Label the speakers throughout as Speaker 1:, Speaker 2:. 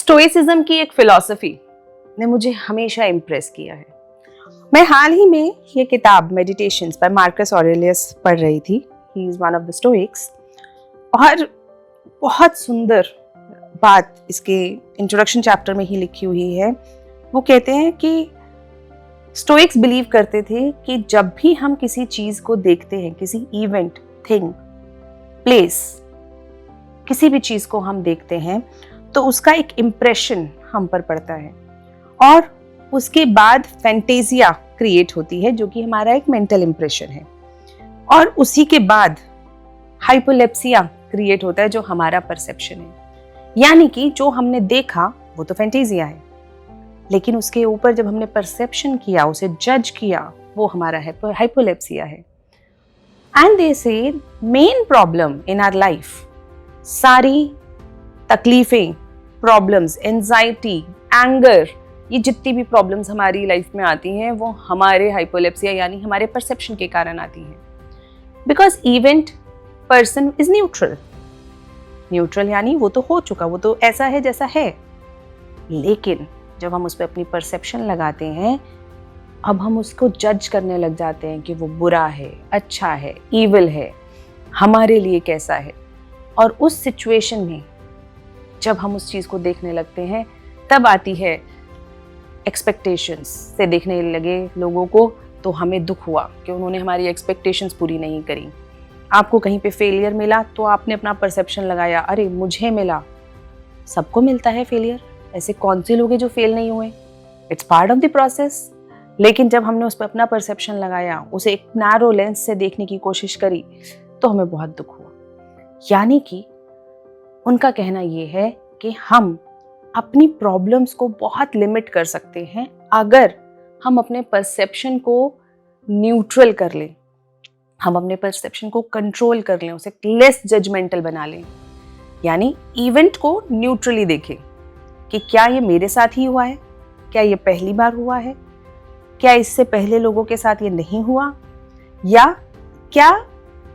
Speaker 1: Stoicism की एक philosophy ने मुझे हमेशा इम्प्रेस किया है। मैं हाल ही में ये किताब मेडिटेशंस बाय मार्कस ऑरेलियस पढ़ रही थी। He is one of the Stoics. और बहुत सुंदर बात इसके इंट्रोडक्शन चैप्टर में ही लिखी हुई है। वो कहते हैं कि स्टोइक्स बिलीव करते थे कि जब भी हम किसी चीज को देखते हैं, किसी इवेंट, थिंग, प्लेस, किसी भी चीज को हम देखते हैं तो उसका एक इम्प्रेशन हम पर पड़ता है और उसके बाद फैंटेजिया क्रिएट होती है जो कि हमारा एक मेंटल इम्प्रेशन है, और उसी के बाद हाइपोलेप्सिया क्रिएट होता है जो हमारा परसेप्शन है। यानी कि जो हमने देखा वो तो फैंटेजिया है, लेकिन उसके ऊपर जब हमने परसेप्शन किया, उसे जज किया, वो हमारा हाइपोलेप्सिया है। And they say main problem in our life, सारी तकलीफें, प्रॉब्लम्स, एंजाइटी, एंगर, ये जितनी भी प्रॉब्लम्स हमारी लाइफ में आती हैं वो हमारे हाइपोलेप्सिया यानी हमारे परसेप्शन के कारण आती हैं। Because event, person is neutral. Neutral यानी वो तो हो चुका, वो तो ऐसा है जैसा है, लेकिन जब हम उस पर अपनी परसेप्शन लगाते हैं, अब हम उसको जज करने लग जाते हैं कि वो बुरा है, अच्छा है, ईविल है, हमारे लिए कैसा है। और उस सिचुएशन में जब हम उस चीज़ को देखने लगते हैं तब आती है एक्सपेक्टेशंस से देखने लगे लोगों को, तो हमें दुख हुआ कि उन्होंने हमारी एक्सपेक्टेशंस पूरी नहीं करी। आपको कहीं पे फेलियर मिला तो आपने अपना परसेप्शन लगाया, अरे मुझे मिला, सबको मिलता है फेलियर, ऐसे कौन से लोग हैं जो फेल नहीं हुए, it's part of the process. लेकिन जब हमने उस पर अपना परसेप्शन लगाया, उसे एक नैरो लेंस से देखने की कोशिश करी, तो हमें बहुत दुख हुआ। यानी कि उनका कहना ये है कि हम अपनी प्रॉब्लम्स को बहुत लिमिट कर सकते हैं अगर हम अपने परसेप्शन को न्यूट्रल कर लें, हम अपने परसेप्शन को कंट्रोल कर लें, उसे लेस जजमेंटल बना लें। यानी इवेंट को न्यूट्रली देखें कि क्या ये मेरे साथ ही हुआ है, क्या ये पहली बार हुआ है, क्या इससे पहले लोगों के साथ ये नहीं हुआ, या क्या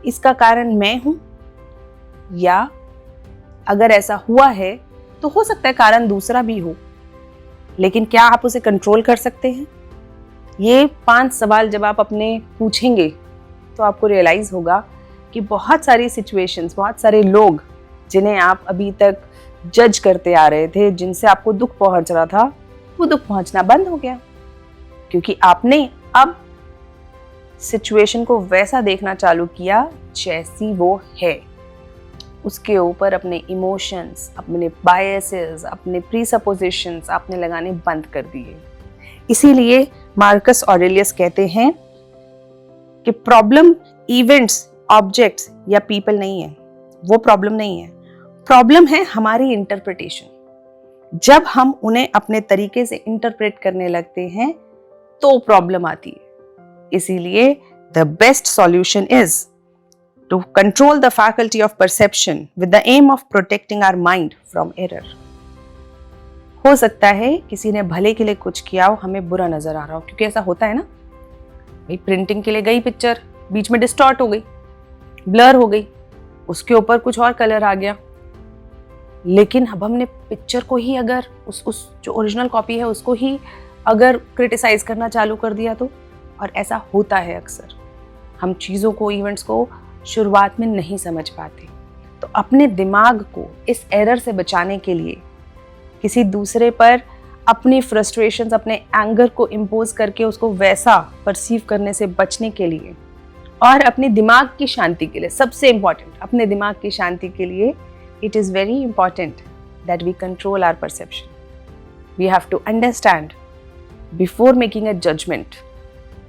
Speaker 1: इसका कारण मैं हूं, या अगर ऐसा हुआ है तो हो सकता है कारण दूसरा भी हो, लेकिन क्या आप उसे कंट्रोल कर सकते हैं? ये 5 सवाल जब आप अपने पूछेंगे तो आपको रियलाइज होगा कि बहुत सारी सिचुएशंस, बहुत सारे लोग जिन्हें आप अभी तक जज करते आ रहे थे, जिनसे आपको दुख पहुंच रहा था, वो दुख पहुंचना बंद हो गया, क्योंकि आपने अब सिचुएशन को वैसा देखना चालू किया जैसी वो है। उसके ऊपर अपने इमोशंस, अपने बायसेस, अपने प्रीसपोजिशंस आपने लगाने बंद कर दिए। इसीलिए मार्कस ऑरेलियस कहते हैं कि प्रॉब्लम इवेंट्स, ऑब्जेक्ट्स या पीपल नहीं है, वो प्रॉब्लम नहीं है। प्रॉब्लम है हमारी इंटरप्रिटेशन। जब हम उन्हें अपने तरीके से इंटरप्रेट करने लगते हैं तो प्रॉब्लम आती है। इसीलिए the best solution is to control the faculty of perception with the aim of protecting our mind from error। हो सकता है किसी ने भले के लिए कुछ किया हो, हमें बुरा नजर आ रहा हो, क्योंकि ऐसा होता है ना भाई, प्रिंटिंग के लिए गई पिक्चर, बीच में डिस्टॉर्ट हो गई, ब्लर हो गई, उसके ऊपर कुछ और कलर आ गया, लेकिन अब हमने पिक्चर को ही अगर उस जो ओरिजिनल कॉपी है उसको ही अगर क्रिटिसाइज करना चालू कर दिया तो, और ऐसा होता है अक्सर, हम चीज़ों को, इवेंट्स को शुरुआत में नहीं समझ पाते। तो अपने दिमाग को इस एरर से बचाने के लिए, किसी दूसरे पर अपनी फ्रस्ट्रेशंस, अपने एंगर को इम्पोज करके उसको वैसा परसीव करने से बचने के लिए, और अपने दिमाग की शांति के लिए, सबसे इम्पॉर्टेंट अपने दिमाग की शांति के लिए, it is very important that we control our perception. We have to understand before making a judgement,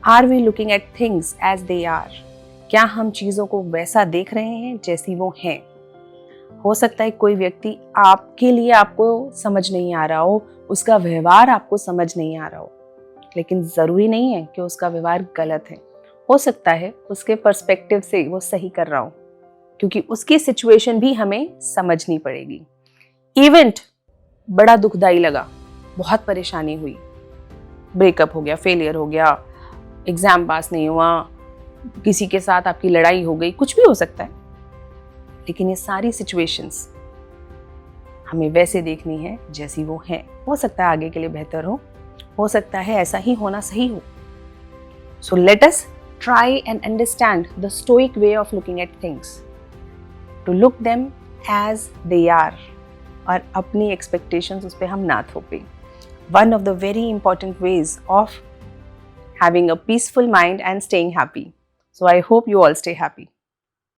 Speaker 1: are we looking at things as they are? क्या हम चीज़ों को वैसा देख रहे हैं जैसी वो हैं? हो सकता है कोई व्यक्ति आपके लिए आपको समझ नहीं आ रहा हो, उसका व्यवहार आपको समझ नहीं आ रहा हो, लेकिन ज़रूरी नहीं है कि उसका व्यवहार गलत है। हो सकता है उसके पर्सपेक्टिव से वो सही कर रहा हो, क्योंकि उसकी सिचुएशन भी हमें समझनी पड़ेगी। इवेंट बड़ा दुखदाई लगा, बहुत परेशानी हुई, ब्रेकअप हो गया, फेलियर हो गया, एग्ज़ाम पास नहीं हुआ, किसी के साथ आपकी लड़ाई हो गई, कुछ भी हो सकता है, लेकिन ये सारी सिचुएशंस हमें वैसे देखनी है जैसी वो है। हो सकता है आगे के लिए बेहतर हो सकता है ऐसा ही होना सही हो। So let us try and understand the stoic way of looking at things, to look them as they are, और अपनी एक्सपेक्टेशंस उस पर हम ना थोपें। One of the very important ways of having a peaceful mind and staying happy. So I hope you all stay happy.